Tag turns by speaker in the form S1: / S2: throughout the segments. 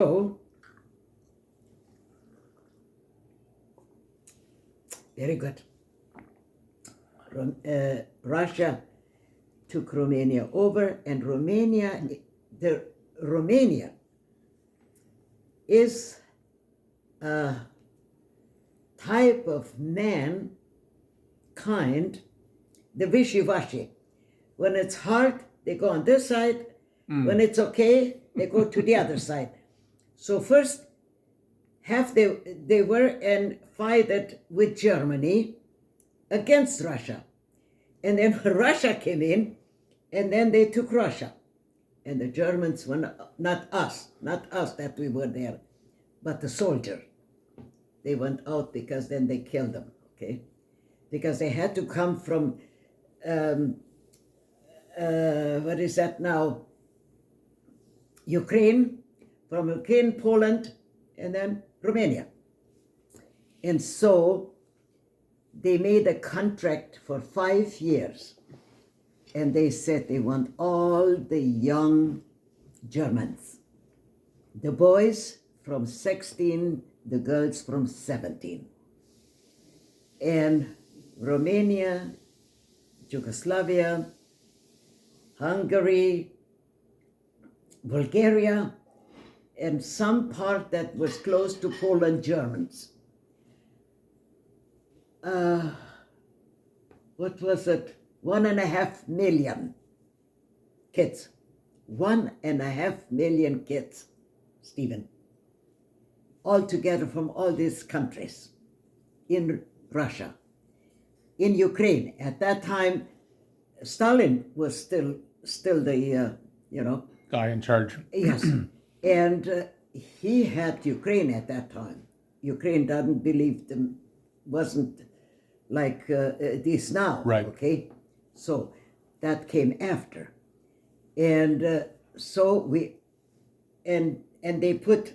S1: So, very good. Russia took Romania over, and Romania is a type of mankind, the wishy-washy. When it's hard, they go on this side. When it's okay, they go to the other side. So first, half they were and fought with Germany against Russia. And then Russia came in, and then they took Russia. And the Germans were not us that we were there, but the soldier. They went out because then they killed them, okay? Because they had to come from, what is that now? Ukraine, Poland, and then Romania. And so they made a contract for 5 years. And they said they want all the young Germans, the boys from 16, the girls from 17. And Romania, Yugoslavia, Hungary, Bulgaria, and some part that was close to Poland, Germans. What was it? 1.5 million kids. 1.5 million kids, Stephen. All together from all these countries in Russia. In Ukraine, at that time, Stalin was still the,
S2: guy in charge.
S1: Yes. And he had Ukraine at that time. Ukraine doesn't believe them, wasn't like this now.
S2: Right.
S1: Okay. So that came after. And so we, and they put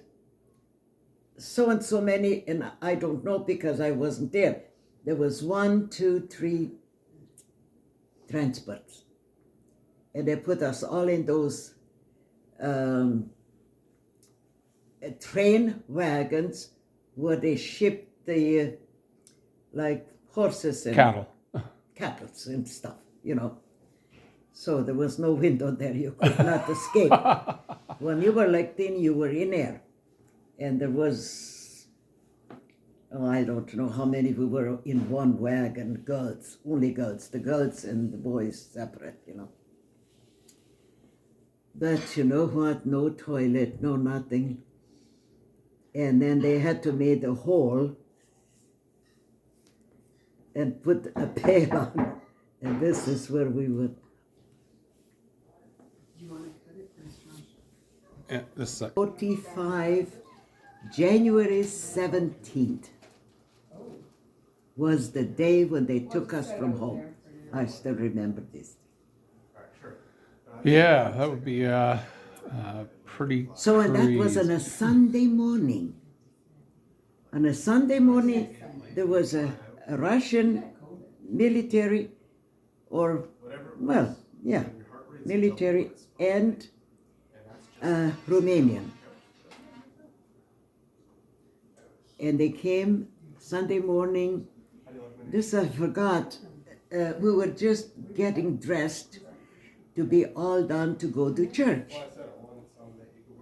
S1: so and so many, and I don't know because I wasn't there. There was 1, 2, 3 transports. And they put us all in those train wagons where they shipped the like horses and
S2: Cattle
S1: and stuff, So there was no window there. You could not escape. When you were like thin, you were in there. And there was, I don't know how many we were in one wagon, girls, only girls, the girls and the boys separate, But you know what? No toilet, no nothing. And then they had to make a hole and put a pail on. And this is where we would.
S3: You want to cut it, Josh?
S2: Yeah, this is
S1: 45, January 17th was the day when they took us from home. I still remember this.
S2: yeah, that would be pretty.
S1: So and that was on
S2: crazy.
S1: a Sunday morning. On a Sunday morning, there was a Russian military, military and Romanian. And they came Sunday morning. This I forgot. We were just getting dressed to be all done to go to church.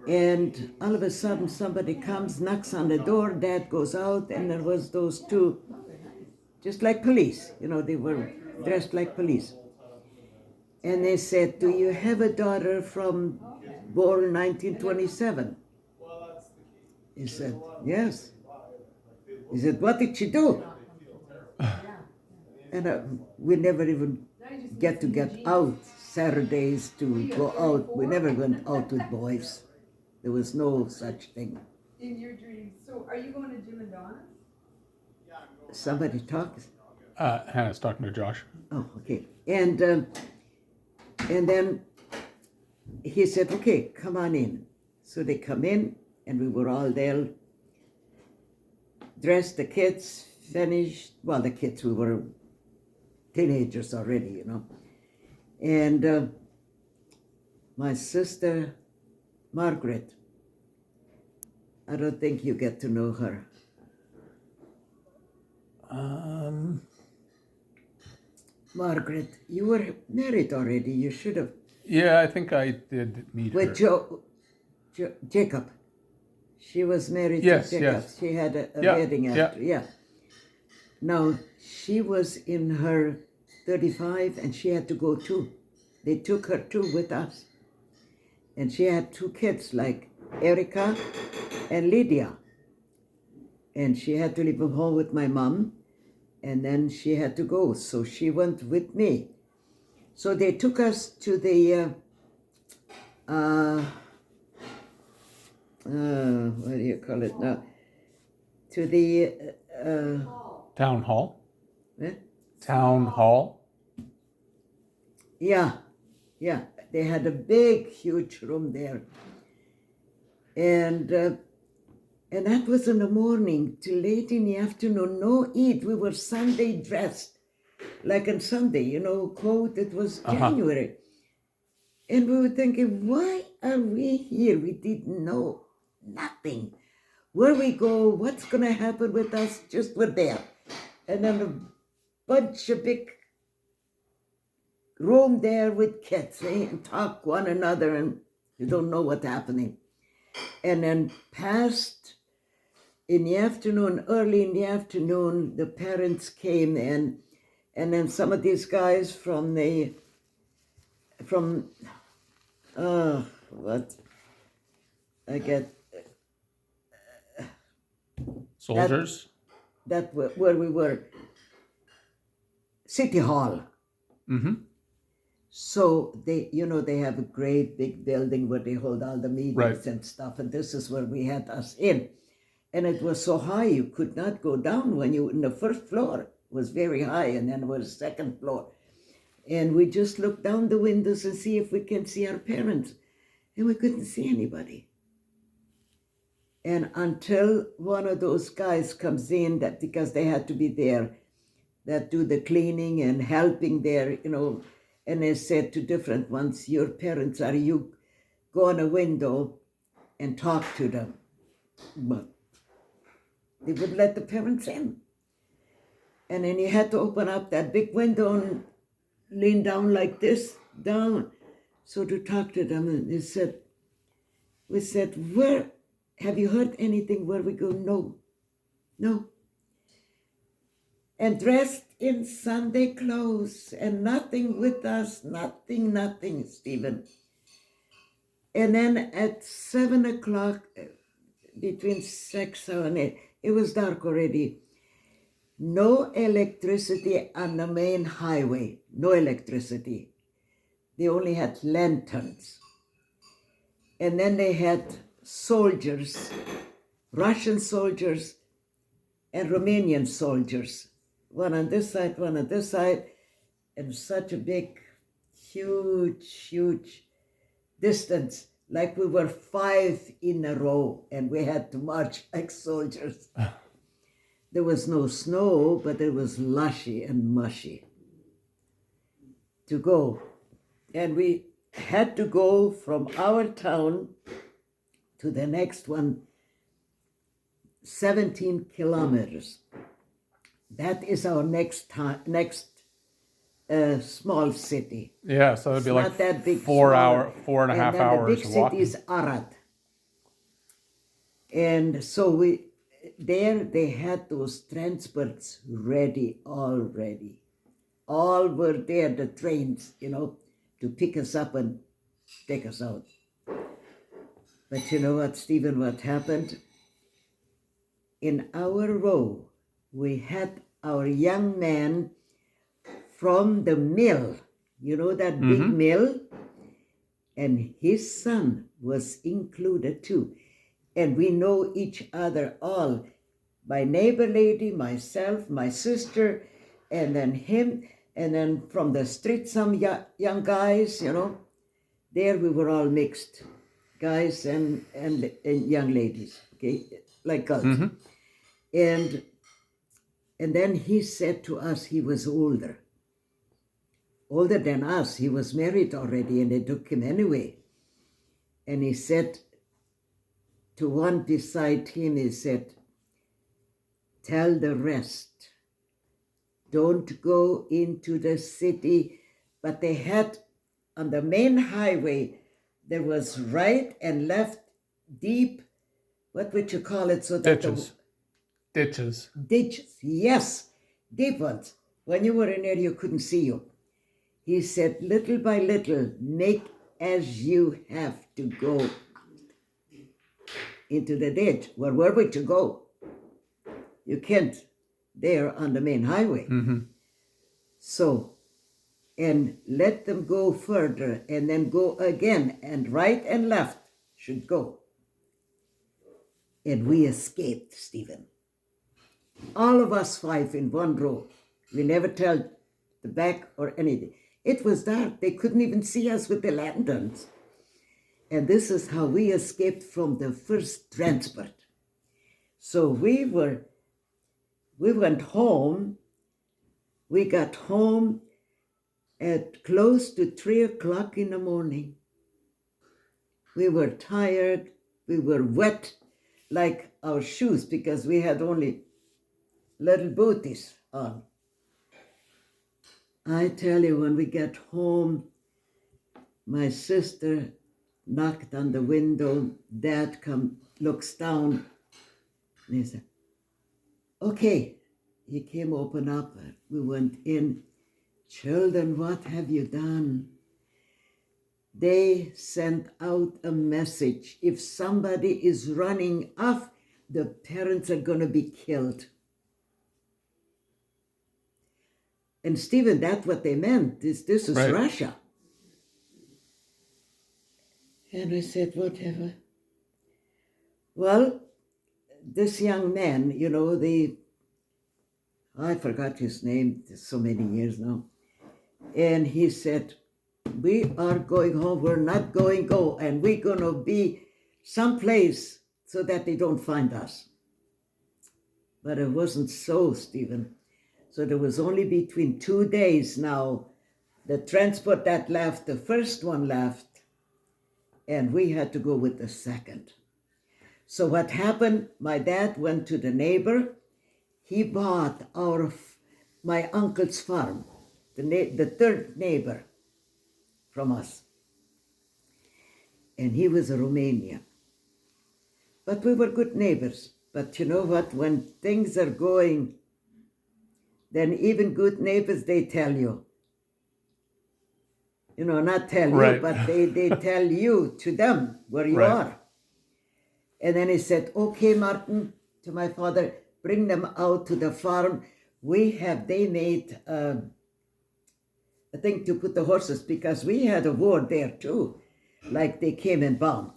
S1: And all of a sudden somebody comes, knocks on the door, Dad goes out, and there was those two, just like police, they were dressed like police. And they said, do you have a daughter from born 1927? He said, yes. He said, what did she do? And we never even get out Saturdays to go out. We never went out with boys. There was no such thing.
S3: In your dreams. So are you going to Jim and Donna?
S1: Somebody talks.
S2: Hannah's talking to Josh.
S1: Oh, okay. And then he said, okay, come on in. So they come in, and we were all there, dressed, the kids, finished. Well, the kids, we were teenagers already, And my sister, Margaret, I don't think you get to know her. Margaret, you were married already. You should have.
S2: Yeah, I think I did meet
S1: With
S2: her.
S1: Jacob. She was married
S2: Yes,
S1: to Jacob.
S2: yes.
S1: She had a
S2: Yeah,
S1: wedding after. Yeah. Now, she was in her 35 and she had to go too. They took her too with us. And she had 2 kids like Erica and Lydia. And she had to leave home with my mom. And then she had to go. So she went with me. So they took us to the, what do you call it now? To the,
S2: Town hall.
S1: eh?
S2: Town hall.
S1: Yeah. They had a big, huge room there. And that was in the morning till late in the afternoon. No eat. We were Sunday dressed, like on Sunday, coat. It was January. And we were thinking, why are we here? We didn't know nothing. Where we go, what's going to happen with us, just we're there. And then a bunch of big room there with kids, and talk one another, and you don't know what's happening. And then past in the afternoon, early in the afternoon, the parents came in, and then some of these guys from what I get
S2: Soldiers.
S1: that where we were, City Hall.
S2: Mm-hmm.
S1: So they have a great big building where they hold all the meetings
S2: Right.
S1: and stuff, and this is where we had us in. And it was so high you could not go down when you in the first floor. It was very high, and then it was second floor. And we just looked down the windows and see if we can see our parents. And we couldn't see anybody. And until one of those guys comes in, that because they had to be there, that do the cleaning and helping there, and they said to different ones, your parents are you, go on a window and talk to them. But they would let the parents in. And then you had to open up that big window and lean down like this, down, so to talk to them. And we said, where, have you heard anything? Where we go? No. And dressed in Sunday clothes and nothing with us, nothing, Stephen. And then at 7 o'clock, between 6, 7, 8, it was dark already. No electricity on the main highway, no electricity. They only had lanterns. And then they had soldiers, Russian soldiers and Romanian soldiers. One on this side, one on this side, and such a big, huge distance, like we were 5 in a row, and we had to march like soldiers. There was no snow, but it was lushy and mushy to go. And we had to go from our town to the next one, 17 kilometers. That is our next small city.
S2: Yeah, so it'd be
S1: It's
S2: like
S1: not that big,
S2: 4 and a half
S1: and then
S2: hours
S1: the big
S2: walking.
S1: city is Arad. And so they had those transports ready already. All were there, the trains, to pick us up and take us out. But you know what, Stephen, what happened? In our row, we had our young man from the mill, that big mill, and his son was included too. And we know each other all. My neighbor lady, myself, my sister, and then him, and then from the street some young guys, there we were all mixed, guys and young ladies, okay, like girls. And then he said to us, he was older than us. He was married already, and they took him anyway. And he said, to one beside him, he said, tell the rest, don't go into the city. But they had, on the main highway, there was right and left deep, what would you call it? So that
S2: Ditches. Ditches.
S1: ditches, yes, deep ones. When you were in there, you couldn't see you. He said, little by little, make as you have to go into the ditch. Well, where would you go? You can't there on the main highway.
S2: Mm-hmm.
S1: So, and let them go further and then go again, and right and left should go. And we escaped, Stephen. All of us 5 in one row. We never told the back or anything. It was dark. They couldn't even see us with the lanterns. And this is how we escaped from the first transport. So we went home. We got home at close to 3 o'clock in the morning. We were tired. We were wet like our shoes because we had only little booties on. I tell you, when we get home, my sister knocked on the window. Dad looks down, and he said, okay. He came open up. We went in. Children, what have you done? They sent out a message. If somebody is running off, the parents are going to be killed. And Stephen, that's what they meant. This is
S2: Right.
S1: Russia. And I said, whatever. Well, this young man, I forgot his name, so many years now. And he said, we are going home, we're not going go, and we're going to be someplace so that they don't find us. But it wasn't so, Stephen. So there was only between 2 days now, the transport that left, the first one left, and we had to go with the second. So what happened, my dad went to the neighbor. He bought my uncle's farm, the third neighbor from us. And he was a Romanian. But we were good neighbors. But you know what? When things are going, then even good neighbors, they tell you. Not tell
S2: Right.
S1: you, but they tell you to them where you
S2: Right.
S1: are. And then he said, okay, Martin, to my father, bring them out to the farm. They made a thing to put the horses, because we had a war there too. Like they came and bombed,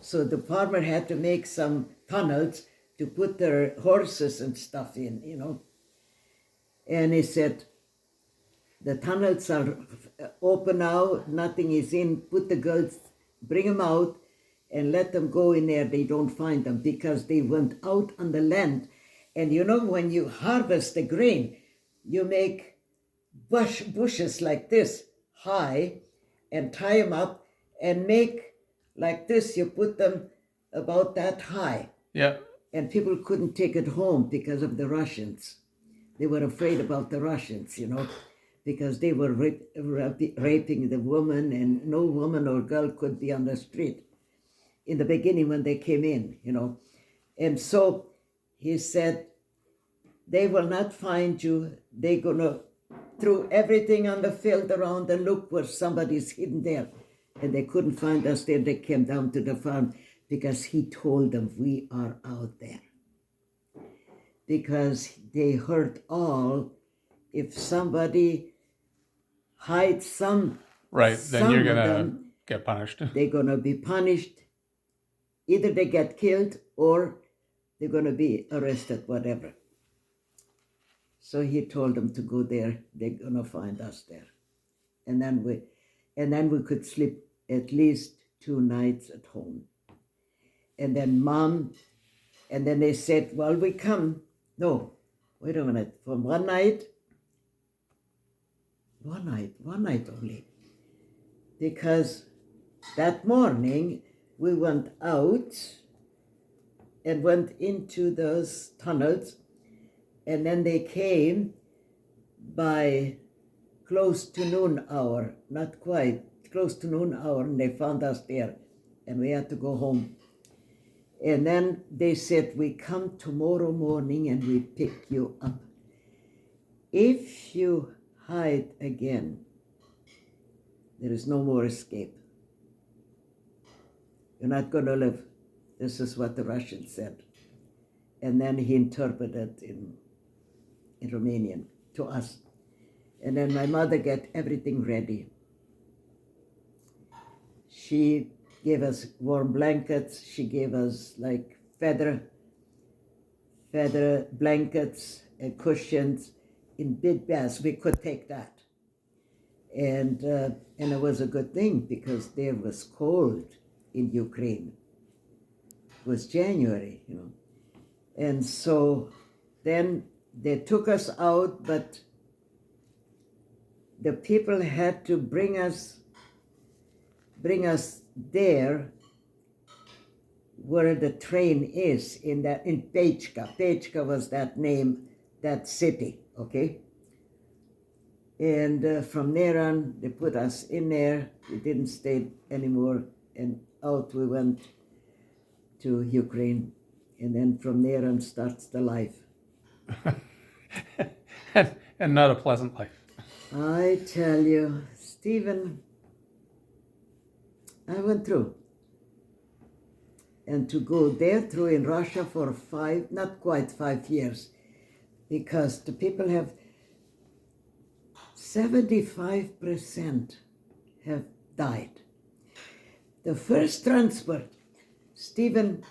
S1: So the farmer had to make some tunnels to put their horses and stuff in, And he said, the tunnels are open now, nothing is in, put the girls, bring them out, and let them go in there. They don't find them because they went out on the land. And when you harvest the grain, you make bushes like this high and tie them up and make like this. You put them about that high.
S2: Yeah.
S1: And people couldn't take it home because of the Russians. They were afraid about the Russians, because they were raping the woman, and no woman or girl could be on the street in the beginning when they came in, And so he said, they will not find you. They're going to throw everything on the field around and look where somebody's hidden there. And they couldn't find us there. They came down to the farm because he told them we are out there. Because they heard all, if somebody hides some,
S2: Right. Then you're
S1: some of
S2: going to
S1: them,
S2: get punished.
S1: they're going to be punished. Either they get killed or they're going to be arrested, whatever. So he told them to go there. They're going to find us there. And then we could sleep at least 2 nights at home. And then they said, well, we come. No, wait a minute. For one night only. Because that morning we went out and went into those tunnels, and then they came by close to noon hour, not quite, close to noon hour, and they found us there, and we had to go home. And then they said, we come tomorrow morning and we pick you up. If you hide again, there is no more escape. You're not going to live. This is what the Russian said. And then he interpreted in Romanian to us. And then my mother got everything ready. She gave us warm blankets. She gave us like feather blankets and cushions in big bags. We could take that. And it was a good thing because there was cold in Ukraine. It was January, you know. And so then they took us out, but the people had to bring us there where the train is, in Pechka. Pechka was that name, that city, okay? And from there on, they put us in there. We didn't stay anymore, and out we went to Ukraine. And then from there on starts the life.
S2: and not a pleasant life.
S1: I tell you, Stephen, I went through. And to go there through in Russia for not quite 5 years, because the people have 75% have died. The first transport, Stephen,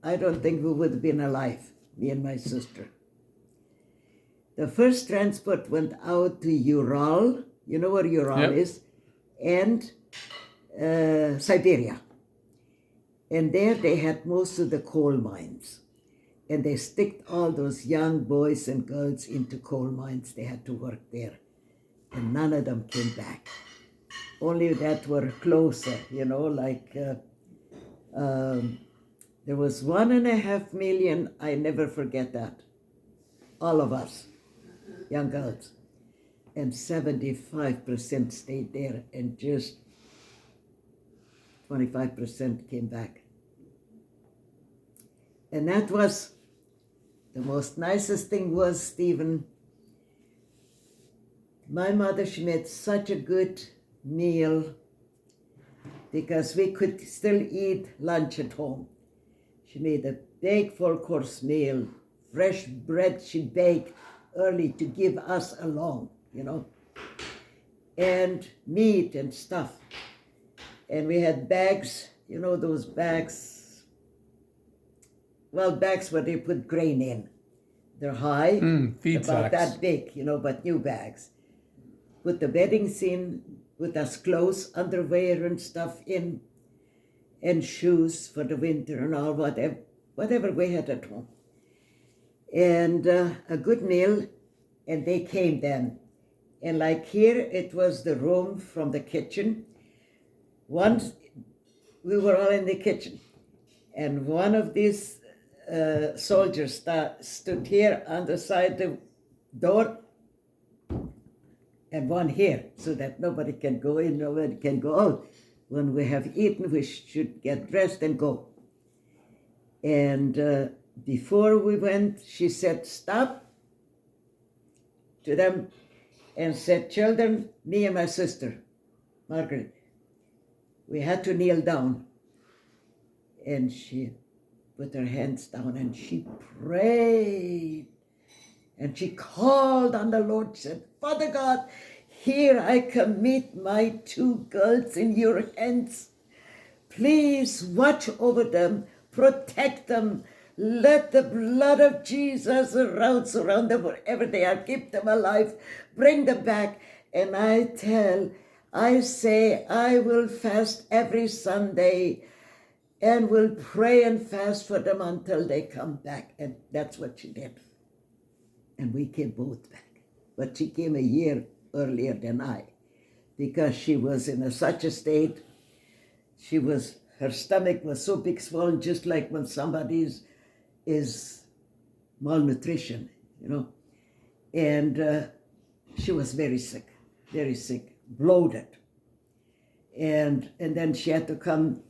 S1: I don't think we would have been alive, me and my sister. The first transport went out to Ural, you know where Ural is, and Siberia. And there they had most of the coal mines. And they sticked all those young boys and girls into coal mines. They had to work there. And none of them came back. Only that were closer, you know, like there was 1.5 million, I never forget that. All of us, young girls. And 75% stayed there, and just 25% came back. And that was the most nicest thing was, Stephen, my mother, she made such a good meal because we could still eat lunch at home. She made a big 4-course meal, fresh bread she baked early to give us along, you know, and meat and stuff. And we had bags, you know, those bags, well, bags where they put grain in. They're high,
S2: feed
S1: about
S2: sacks.
S1: that big, you know, but new bags. Put the beddings in, put us clothes, underwear and stuff in, and shoes for the winter and all, whatever we had at home. And a good meal, and they came then. And like here, it was the room from the kitchen. Once we were all in the kitchen, and one of these soldiers stood here on the side of the door, and one here, so that nobody can go in, nobody can go out. When we have eaten, we should get dressed and go. And before we went, she said, stop to them and said, children, me and my sister, Margaret, we had to kneel down. And she put her hands down and she prayed. And she called on the Lord, said, Father God, here I commit my 2 girls in your hands. Please watch over them, protect them. Let the blood of Jesus surround them wherever they are. Keep them alive. Bring them back. And I say, I will fast every Sunday and will pray and fast for them until they come back. And that's what she did. And we came both back. But she came a year earlier than I, because she was in such a state. Her stomach was so big swollen, just like when somebody's is malnutrition, and she was very sick, bloated. And then she had to come,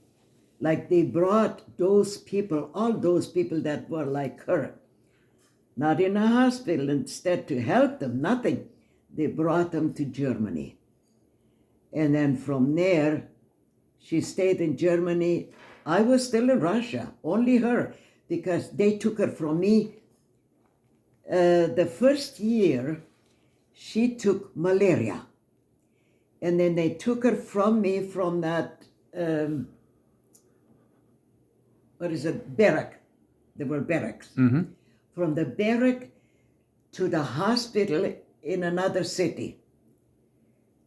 S1: like they brought all those people that were like her, not in a hospital, instead to help them, nothing. They brought them to Germany. And then from there, she stayed in Germany. I was still in Russia, only her, because they took her from me. The first year, she took malaria. And then they took her from me from that, barrack. There were barracks.
S2: Mm-hmm.
S1: From the barrack to the hospital in another city.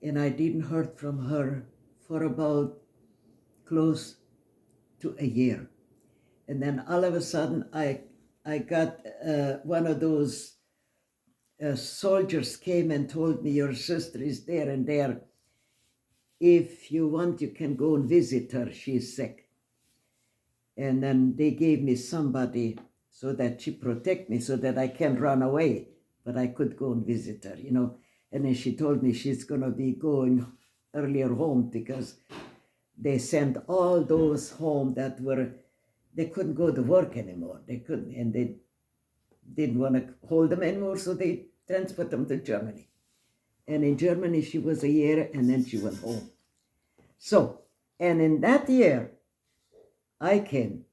S1: And I didn't hear from her for about close to a year. And then all of a sudden, I got one of those soldiers came and told me, your sister is there and there. If you want, you can go and visit her. She's sick. And then they gave me somebody so that she protect me so that I can't run away. But I could go and visit her, And then she told me she's going to be going earlier home because they sent all those home that they couldn't go to work anymore. They couldn't, and they didn't want to hold them anymore, so they transferred them to Germany. And in Germany, she was a year, and then she went home. So, and in that year, I came.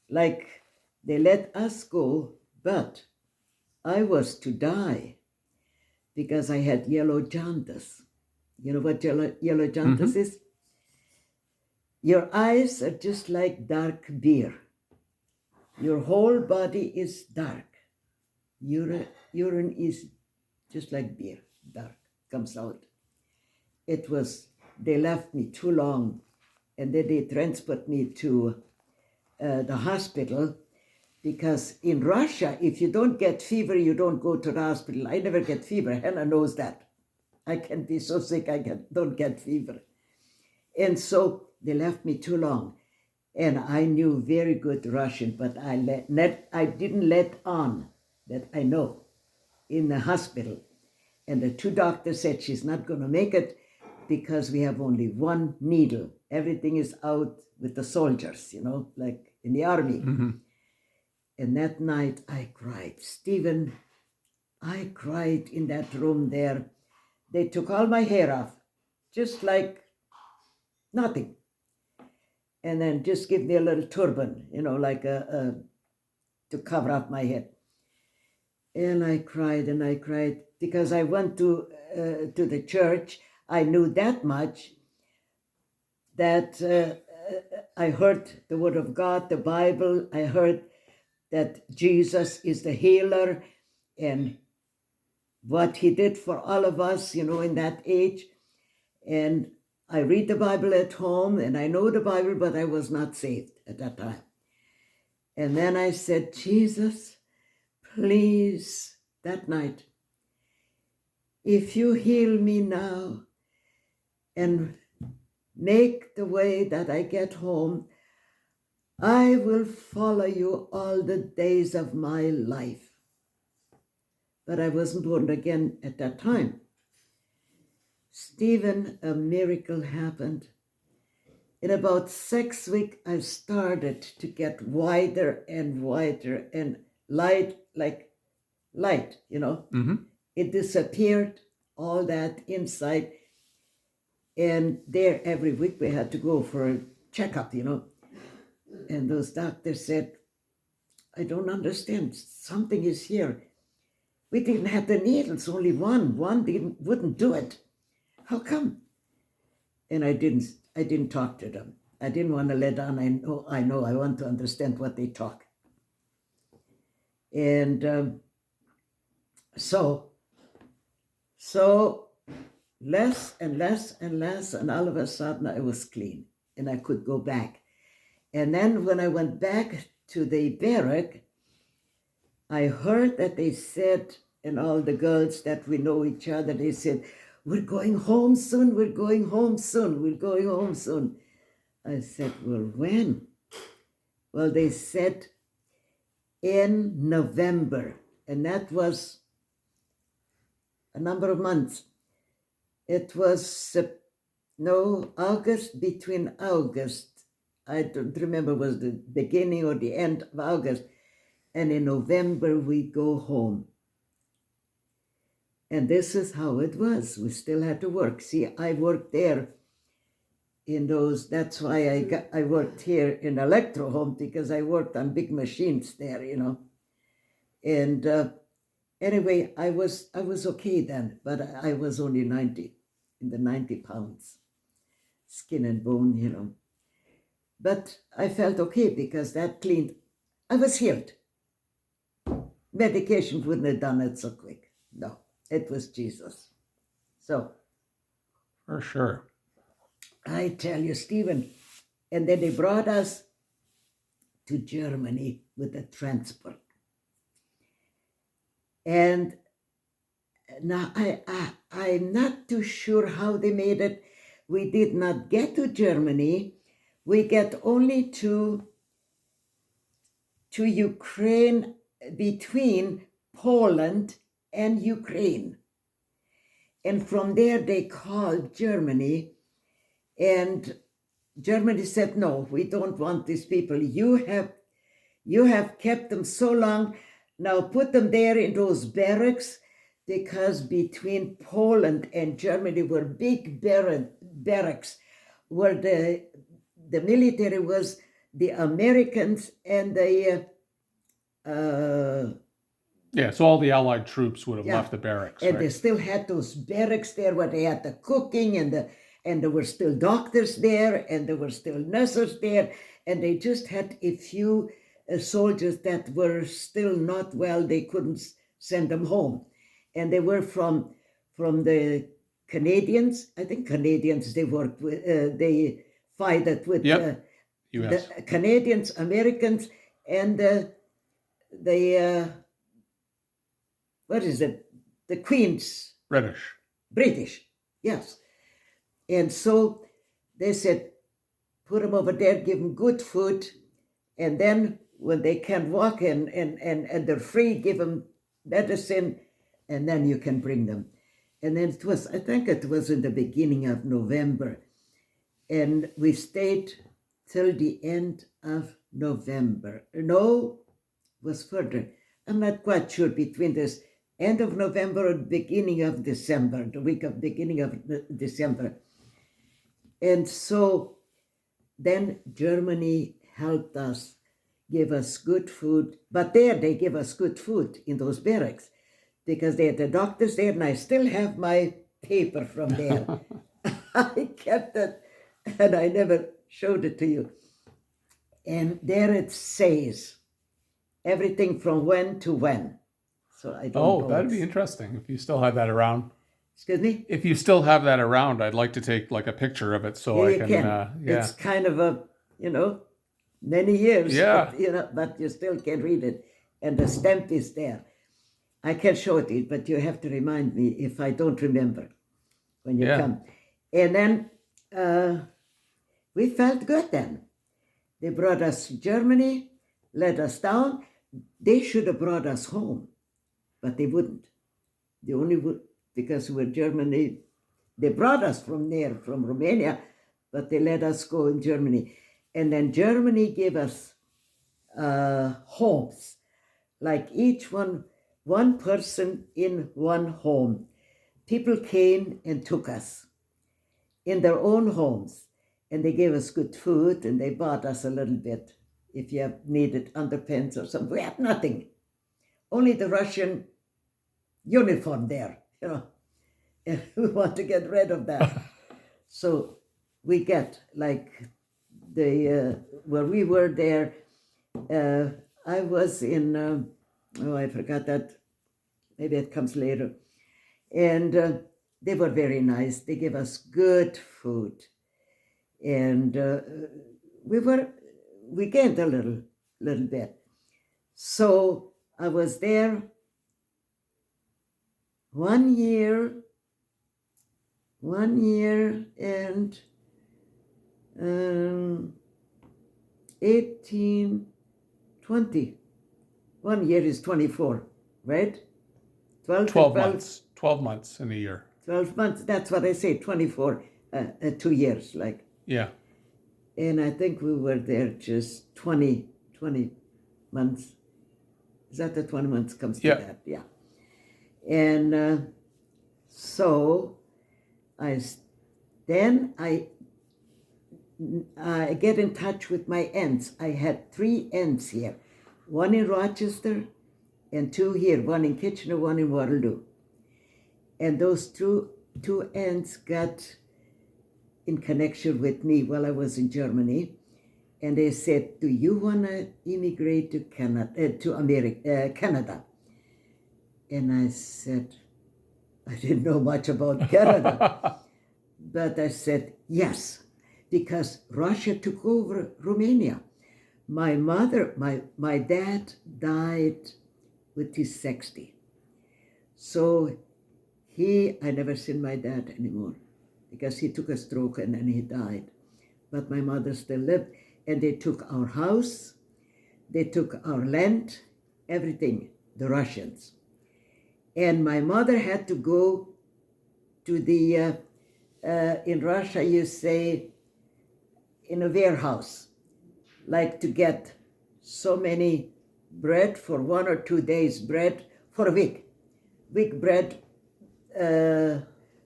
S1: Like, they let us go, but I was to die because I had yellow jaundice. You know what yellow jaundice is? Your eyes are just like dark beer. Your whole body is dark. Urine is just like beer, dark, comes out. They left me too long, and then they transferred me to the hospital, because in Russia, if you don't get fever, you don't go to the hospital. I never get fever. Hannah knows that. I can be so sick, don't get fever. And so they left me too long. And I knew very good Russian, but I didn't let on that I know in the hospital. And the two doctors said she's not going to make it because we have only one needle. Everything is out with the soldiers, like in the army.
S2: Mm-hmm.
S1: And that night I cried. Stephen, I cried in that room there. They took all my hair off, just like nothing. And then just give me a little turban, like to cover up my head. And I cried because I went to the church. I knew that much, that I heard the word of God, the Bible. I heard that Jesus is the healer and what he did for all of us, in that age. And I read the Bible at home, and I know the Bible, but I was not saved at that time. And then I said, Jesus, please, that night, if you heal me now and make the way that I get home, I will follow you all the days of my life. But I wasn't born again at that time. Stephen, a miracle happened. In about 6 weeks, I started to get wider and wider and light, like light,
S2: Mm-hmm.
S1: It disappeared, all that inside. And there every week we had to go for a checkup, And those doctors said, I don't understand, something is here. We didn't have the needles, only one. One wouldn't do it. How come? And I didn't talk to them. I didn't want to let on. I know. I want to understand what they talk. And so less and less and less, and all of a sudden I was clean and I could go back. And then when I went back to the barrack, I heard that they said, and all the girls that we know each other, they said, we're going home soon, we're going home soon, we're going home soon. I said, well, when? Well, they said, in November, and that was a number of months. It was August, between August. I don't remember was the beginning or the end of August. And in November we go home. And this is how it was. We still had to work. See, I worked there in those, that's why I worked here in Electro Home, because I worked on big machines there, And anyway, I was okay then, but I was only 90 pounds, skin and bone, But I felt okay because that cleaned. I was healed. Medication wouldn't have done it so quick. No, it was Jesus. So.
S2: For sure.
S1: I tell you, Stephen, and then they brought us to Germany with the transport. And now I'm not too sure how they made it. We did not get to Germany. We get only to Ukraine, between Poland and Ukraine. And from there they called Germany, and Germany said, no, we don't want these people. You have kept them so long. Now put them there in those barracks, because between Poland and Germany were big barracks where the military was, the Americans and the
S2: so all the Allied troops would have left the barracks,
S1: and
S2: right?
S1: they still had those barracks there where they had the cooking, and there were still doctors there, and there were still nurses there, and they just had a few soldiers that were still not well. They couldn't send them home, and they were from the Canadians. I think Canadians they worked with. They fought with
S2: US.
S1: the Canadians, Americans, and the what is it? The Queen's British, yes. And so they said, put them over there, give them good food, and then when they can walk and they're free, give them medicine, and then you can bring them. And then I think it was in the beginning of November, and we stayed till the end of November. No, it was further. I'm not quite sure, between this end of November and beginning of December, the week of beginning of December. And so then Germany helped us, gave us good food. But there they give us good food in those barracks, because they had the doctors there, and I still have my paper from there. I kept it, and I never showed it to you. And there it says everything from when to when. So I don't know.
S2: That'd be interesting if you still have that around.
S1: Excuse me?
S2: If you still have that around, I'd like to take like a picture of it so I can.
S1: It's kind of a, many years.
S2: Yeah.
S1: But you still can read it. And the stamp is there. I can show it, but you have to remind me if I don't remember when you come. And then we felt good then. They brought us to Germany, let us down. They should have brought us home, but they wouldn't. They only would, because we were Germany. They brought us from there, from Romania, but they let us go in Germany. And then Germany gave us homes, like each one person in one home. People came and took us in their own homes, and they gave us good food, and they bought us a little bit if you have needed underpants or something. We had nothing, only the Russian uniform there, and we want to get rid of that. So we get like where we were there. I was in, I forgot that. Maybe it comes later. And they were very nice. They gave us good food. And we gained a little bit. So I was there 1 year and 20 1 year is 24, right? 12 and
S2: 12 months. 12 months in a year.
S1: 12 months, that's what I say, 24, 2 years, like.
S2: Yeah.
S1: And I think we were there just 20 months. Is that the 20 months comes to
S2: Yeah.
S1: that? Yeah. And so then I get in touch with my aunts. I had 3 aunts here, one in Rochester and 2 here, one in Kitchener, one in Waterloo. And those two aunts got in connection with me while I was in Germany. And they said, do you want to immigrate to Canada? And I said, I didn't know much about Canada. But I said, yes, because Russia took over Romania. My dad died when he was 60. So I never seen my dad anymore because he took a stroke and then he died. But my mother still lived, and they took our house, they took our land, everything, the Russians. And my mother had to go to the, in Russia you say, in a warehouse, like to get so many bread for 1 or 2 days, bread for a week bread,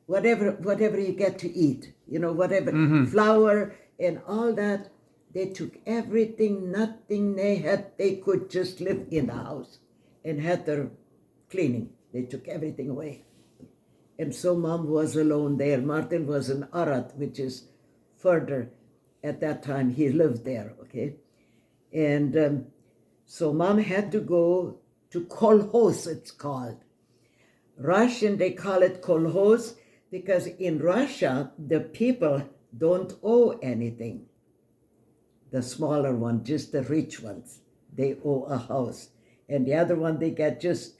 S1: whatever you get to eat, whatever, flour and all that. They took everything, nothing they could just live in the house and had their cleaning. They took everything away. And so Mom was alone there. Martin was in Arad, which is further. At that time, he lived there, okay? And so Mom had to go to kolkhoz, it's called. Russian, they call it kolkhoz because in Russia, the people don't owe anything. The smaller one, just the rich ones, they owe a house. And the other one, they get just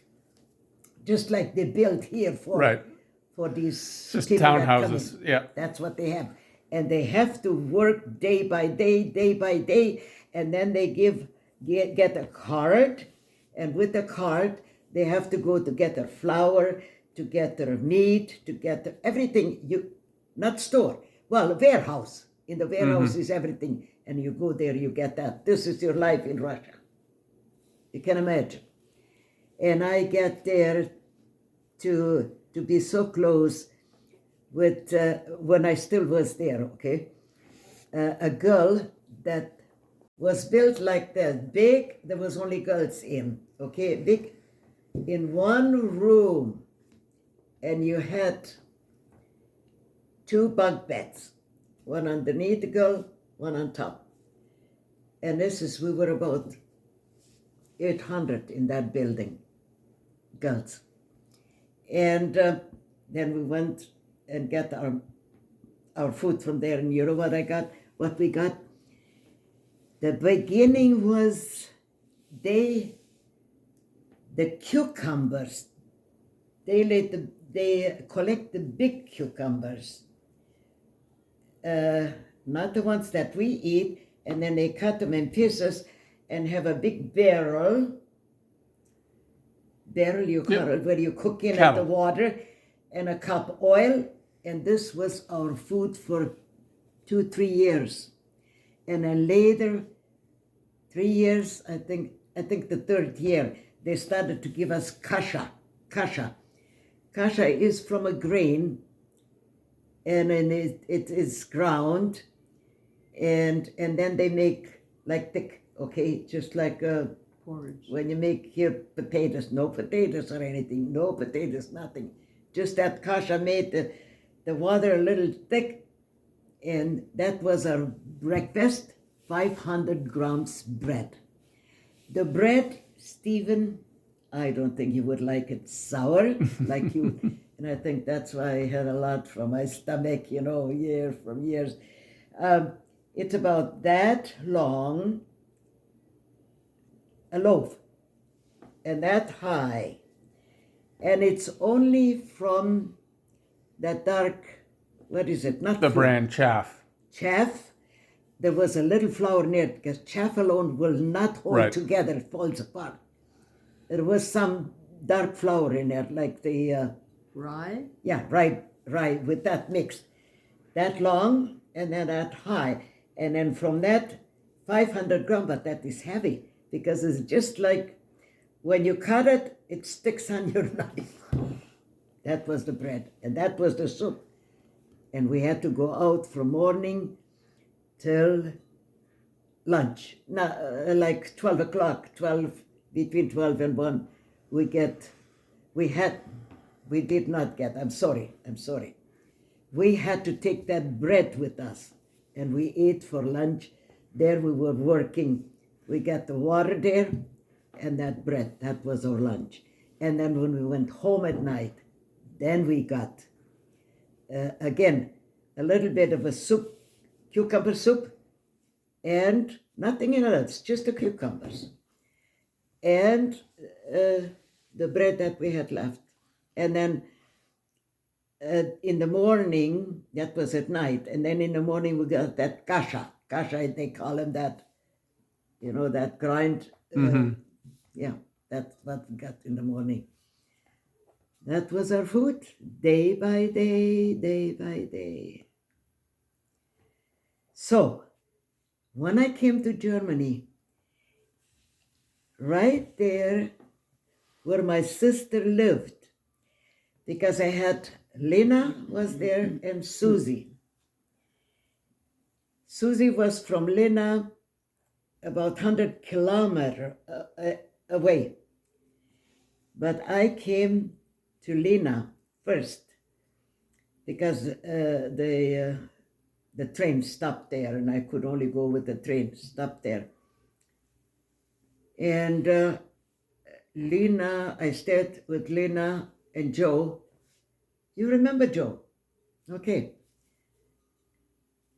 S1: like they built here for these
S2: just
S1: people that come
S2: townhouses.
S1: in.
S2: Yeah.
S1: That's what they have. And they have to work day by day, and then they get a card, and with the card, they have to go to get their flour, to get their meat, to get everything, not store, well, a warehouse. In the warehouse is everything, and you go there, you get that. This is your life in Russia. You can imagine. And I get there to be so close with, when I still was there, okay? A girl that was built like that, big, there was only girls in, okay? Big, in one room, and you had 2 bunk beds, one underneath the girl, one on top. And we were about 800 in that building, girls. And then we went and got our food from there. And you know what we got? The beginning was the cucumbers. They collect the big cucumbers, not the ones that we eat, and then they cut them in pieces and have a big barrel you call it, where you cook in at the water, and a cup oil, and this was our food for 2-3 years. And then later, 3 years, I think the 3rd year, they started to give us kasha. Kasha is from a grain, and then it is ground, and then they make like thick, okay, just like
S3: Porridge.
S1: when you make here potatoes, no potatoes or anything, no potatoes, nothing. Just that kasha made the water a little thick, and that was our breakfast, 500 grams bread. The bread, Stephen, I don't think you would like it sour like you, and I think that's why I had a lot from my stomach, years. It's about that long, a loaf, and that high, and it's only from that dark, what is it? Not
S2: The
S1: flour.
S2: brand chaff.
S1: Chaff. There was a little flour near it because chaff alone will not hold together; it falls apart. there was some dark flour in it, like the
S3: Rye?
S1: yeah, rye with that mixed, that long and then that high, and then from that 500 gram, but that is heavy because it's just like when you cut it, it sticks on your knife. That was the bread, and that was the soup, and we had to go out from morning till lunch. Now, like 12 o'clock, between 12 and 1, we did not get, I'm sorry. We had to take that bread with us, and we ate for lunch. There we were working. We got the water there, and that bread, that was our lunch. And then when we went home at night, then we got, again, a little bit of a soup, cucumber soup, and nothing else, just the cucumbers. And the bread that we had left. And then in the morning, that was at night, and then in the morning we got that kasha, they call him that, that grind. Yeah, that's what we got in the morning. That was our food, day by day, day by day. So, when I came to Germany, right there where my sister lived, because I had Lena was there and Susie. Susie was from Lena about 100 kilometers away. But I came to Lena first because the train stopped there, and I could only go with the train, stopped there. And Lena, I stayed with Lena and Joe. You remember Joe? Okay.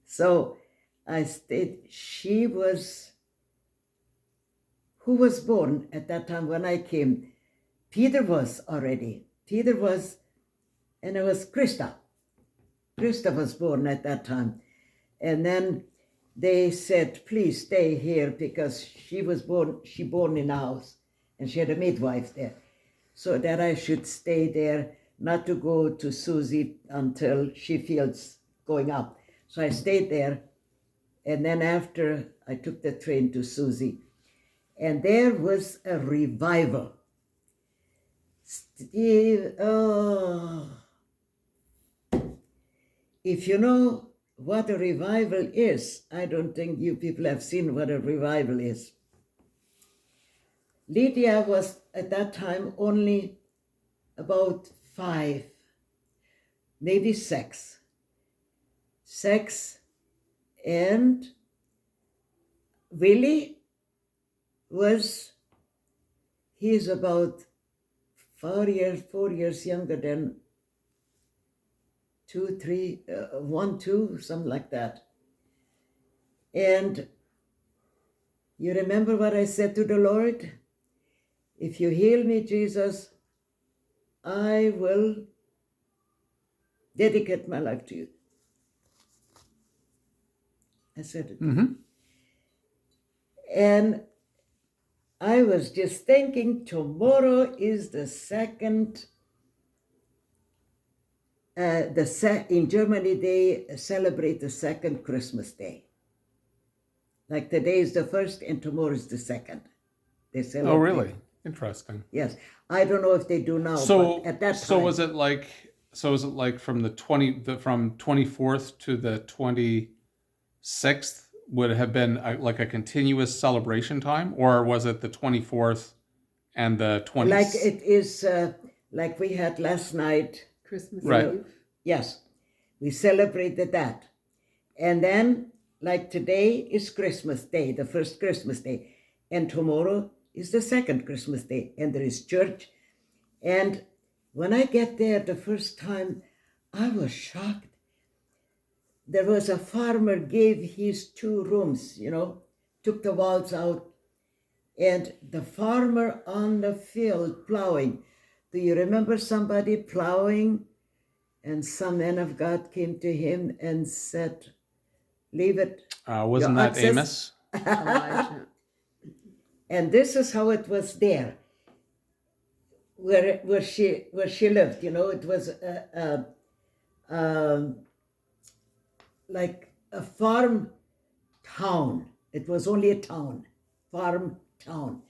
S1: So I stayed, who was born at that time when I came? Peter was, and it was Krista. Krista was born at that time. And then they said, please stay here because she born in a house and she had a midwife there. So that I should stay there, not to go to Susie until she feels going up. So I stayed there, and then after I took the train to Susie, and there was a revival. If you know what a revival is, I don't think you people have seen what a revival is. Lydia was at that time only about 5, maybe 6. And Willie he's about 4 years younger than 2, 3, 1, 2, something like that. And you remember what I said to the Lord? If you heal me, Jesus, I will dedicate my life to you. I said it.
S2: Mm-hmm.
S1: And I was just thinking tomorrow is the second, in Germany they celebrate the second Christmas day. Like today is the first and tomorrow is the second. They celebrate.
S2: Oh, really? Interesting.
S1: Yes. I don't know if they do now,
S2: So
S1: but at that time.
S2: So is it like from the 24th to the 26th would have been like a continuous celebration time, or was it the 24th and the 20th?
S1: Like it is, like we had last night.
S3: Christmas
S2: Right.
S3: Eve?
S1: Yes, we celebrated that. And then, like today is Christmas Day, the first Christmas Day. And tomorrow is the second Christmas Day. And there is church. And when I get there the first time, I was shocked. There was a farmer gave his 2 rooms, took the walls out. And the farmer on the field plowing. Do you remember somebody plowing? And some man of God came to him and said, leave it.
S2: Wasn't
S1: Your
S2: that
S1: access-
S2: Amos?
S3: Elijah.
S1: And this is how it was there. where she lived. You know, it was like a farm town. It was only a town, farm town,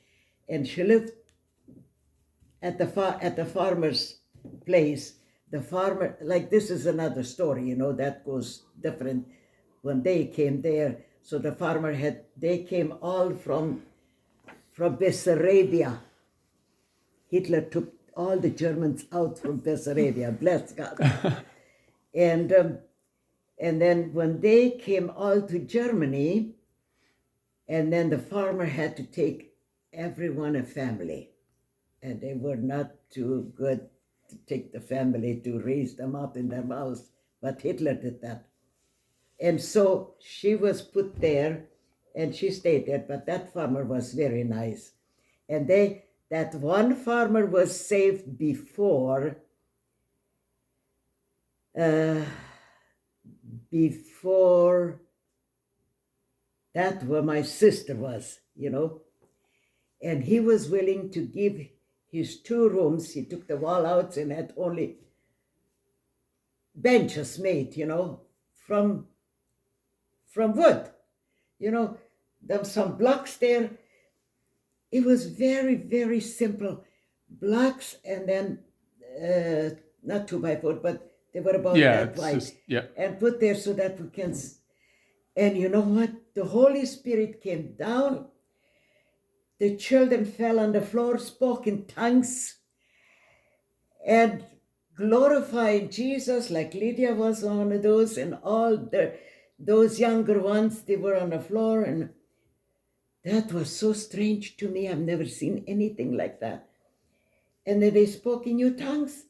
S1: and she lived at the farmer's place. The farmer, like, this is another story, you know, that goes different. When they came there, so the farmer they came all from Bessarabia. Hitler took all the Germans out from Bessarabia, bless God. And then when they came all to Germany, and then the farmer had to take everyone a family, and they were not too good to take the family to raise them up in their house, but Hitler did that. And so she was put there, and she stayed there, but that farmer was very nice. And that one farmer was saved before that where my sister was, you know. And he was willing to give his 2 rooms. He took the wall out and had only benches made, you know, from wood. You know, there were some blocks there. It was very, very simple blocks, and then not 2x4, but they were about that wide. And put there so that we can. And you know what? The Holy Spirit came down. The children fell on the floor, spoke in tongues, and glorified Jesus, like Lydia was one of those, and all those younger ones, they were on the floor, and that was so strange to me. I've never seen anything like that. And then they spoke in new tongues.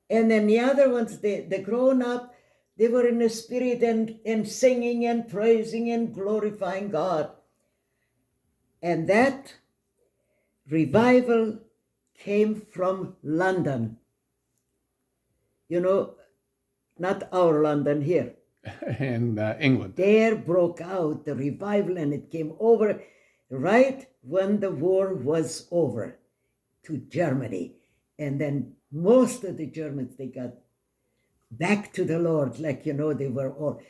S1: And then the other ones, the grown up, they were in the spirit and singing and praising and glorifying God. And that revival came from London. You know, not our London here.
S2: In England.
S1: There broke out the revival, and it came over right when the war was over to Germany. And then most of the Germans, they got back to the Lord, like, you know, they were all.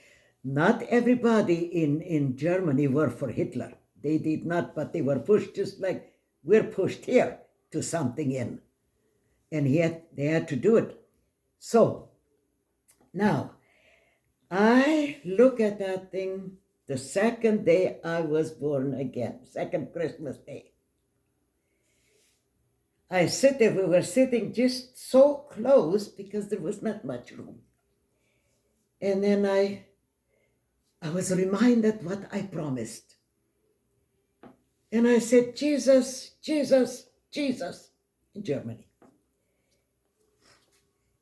S1: Not everybody in Germany were for Hitler. They did not, but they were pushed just like we're pushed here to something in. And yet they had to do it. So now I look at that thing the second day I was born again, second Christmas Day. I sit there, we were sitting just so close because there was not much room. And then I was reminded what I promised. And I said, Jesus, Jesus, Jesus, in Germany.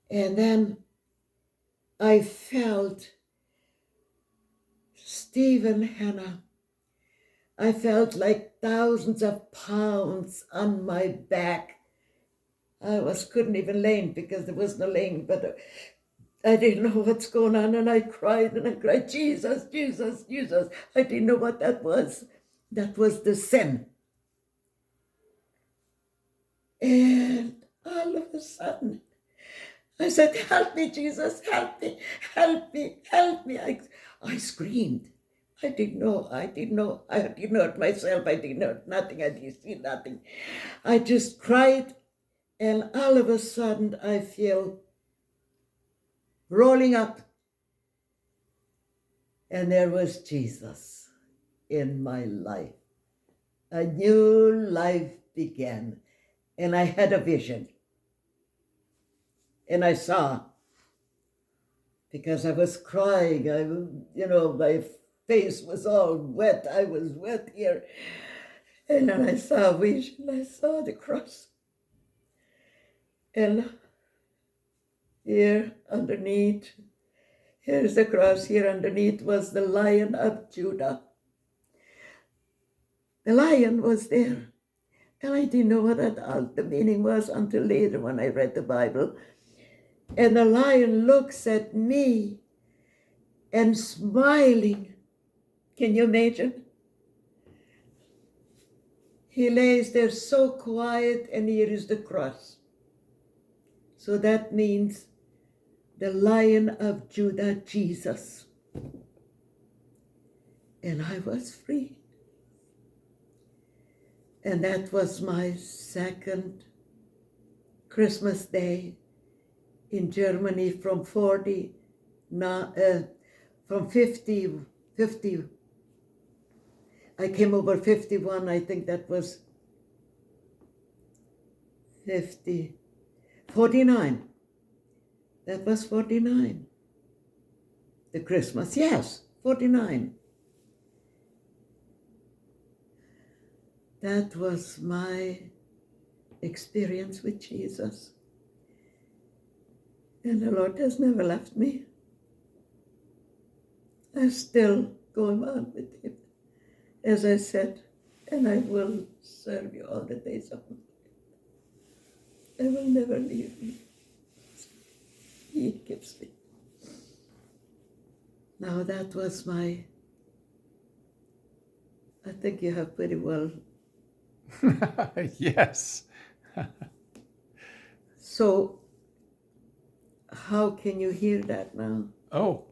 S1: And then I felt Stephen, Hannah, I felt like thousands of pounds on my back. I couldn't even lean because there was no laying, but I didn't know what's going on, and I cried, Jesus, Jesus, Jesus. I didn't know what that was. That was the sin. And all of a sudden, I said, help me, Jesus, help me, help me, help me. I screamed. I didn't know it myself. I didn't know nothing. I didn't see nothing. I just cried, and all of a sudden I feel rolling up. And there was Jesus in my life. A new life began. And I had a vision. And I saw, because I was crying, my face was all wet. I was wet here. And then I saw a vision. I saw the cross. And here underneath, here's the cross. Here underneath was the Lion of Judah. The lion was there. And I didn't know what the meaning was until later when I read the Bible. And the lion looks at me and smiling. Can you imagine? He lays there so quiet, and here is the cross. So that means the Lion of Judah, Jesus. And I was free. And that was my second Christmas day in Germany from 50, I came over 51, I think that was 49. That was 49. The Christmas, yes, 49. That was my experience with Jesus. And the Lord has never left me. I'm still going on with him, as I said, and I will serve you all the days of my life. I will never leave you. He gives me. Now that was I think you have pretty well.
S2: Yes.
S1: So, how can you hear that now?
S2: Oh,